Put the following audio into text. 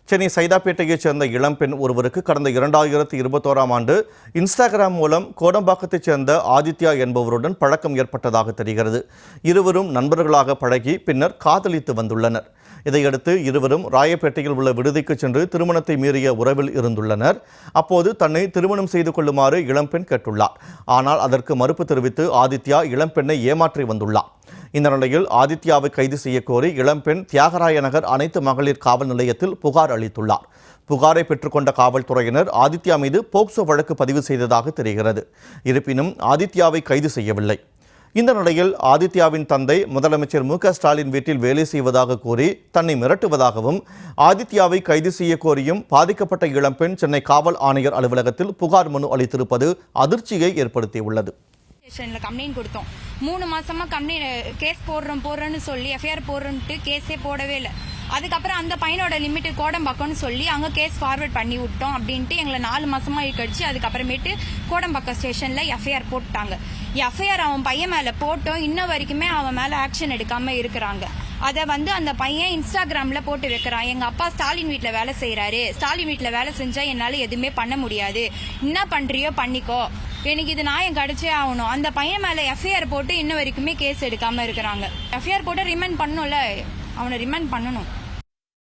சென்னை சைதாப்பேட்டையைச் சேர்ந்த இளம்பெண் ஒருவருக்கு கடந்த 2021ஆம் ஆண்டு இன்ஸ்டாகிராம் மூலம் கோடம்பாக்கத்தைச் சேர்ந்த ஆதித்யா என்பவருடன் பழக்கம் ஏற்பட்டதாக தெரிகிறது. இருவரும் நண்பர்களாக பழகி பின்னர் காதலித்து வந்துள்ளனர். இதையடுத்து இருவரும் ராயப்பேட்டையில் உள்ள விடுதிக்கு சென்று திருமணத்தை மீறிய உறவில் இருந்துள்ளனர். அப்போது தன்னை திருமணம் செய்து கொள்ளுமாறு இளம்பெண் கேட்டுள்ளார். ஆனால் அதற்கு மறுப்பு தெரிவித்து ஆதித்யா இளம்பெண்ணை ஏமாற்றி வந்துள்ளார். இந்த நிலையில் ஆதித்யாவை கைது செய்யக்கோரி இளம்பெண் தியாகராய நகர் அனைத்து மகளிர் காவல் நிலையத்தில் புகார் அளித்துள்ளார். புகாரை பெற்றுக்கொண்ட காவல்துறையினர் ஆதித்யா மீது போக்சோ வழக்கு பதிவு செய்ததாக தெரிகிறது. இருப்பினும் ஆதித்யாவை கைது செய்யவில்லை. இந்த நிலையில் ஆதித்யாவின் தந்தை முதலமைச்சர் மு.க.ஸ்டாலின் வீட்டில் வேலை செய்வதாக கூறி தன்னை மிரட்டுவதாகவும் ஆதித்யாவை கைது செய்ய கோரியும் பாதிக்கப்பட்ட இளம்பெண் சென்னை காவல் ஆணையர் அலுவலகத்தில் புகார் மனு அளித்திருப்பது அதிர்ச்சியை ஏற்படுத்தியுள்ளது. கம்ப்ளைண்ட் கொடுத்தோம். 3 மாசமா கேஸ் போடுறோன்னு சொல்லி எஃப்ஐஆர் போடுறோன்ட்டு கேஸே போடவே இல்லை. அதுக்கப்புறம் அந்த பையனோட லிமிட் கோடம்பாக்கம்னு சொல்லி அங்கே கேஸ் ஃபார்வர்ட் பண்ணி விட்டோம் அப்படின்ட்டு எங்களை 4 மாசமா இழுக்கடிச்சு அதுக்கப்புறமேட்டு கோடம்பாக்கம் ஸ்டேஷன்ல எஃப்ஐஆர் போட்டாங்க. எஃப்ஐஆர் அவன் பையன் மேல போட்டோம். இன்ன வரைக்குமே அவன் மேல ஆக்ஷன் எடுக்காம இருக்கிறாங்க. அதை அந்த பையன் இன்ஸ்டாகிராம்ல போட்டு வைக்கிறான். எங்க அப்பா ஸ்டாலின் வீட்டுல வேலை செய்யறாரு, ஸ்டாலின் வீட்டுல வேலை செஞ்சா என்னால எதுவுமே பண்ண முடியாது, என்ன பண்றியோ பண்ணிக்கோ, எனக்கு இது நியாயம் கிடைச்சே ஆகணும். அந்த பையன் மேல எஃப்ஐஆர் போட்டு இன்ன வரைக்குமே கேஸ் எடுக்காம இருக்கிறாங்க. எஃப்ஐஆர் போட்டு ரிமைண்ட் பண்ணணும்ல, அவனை ரிமைண்ட் பண்ணணும்.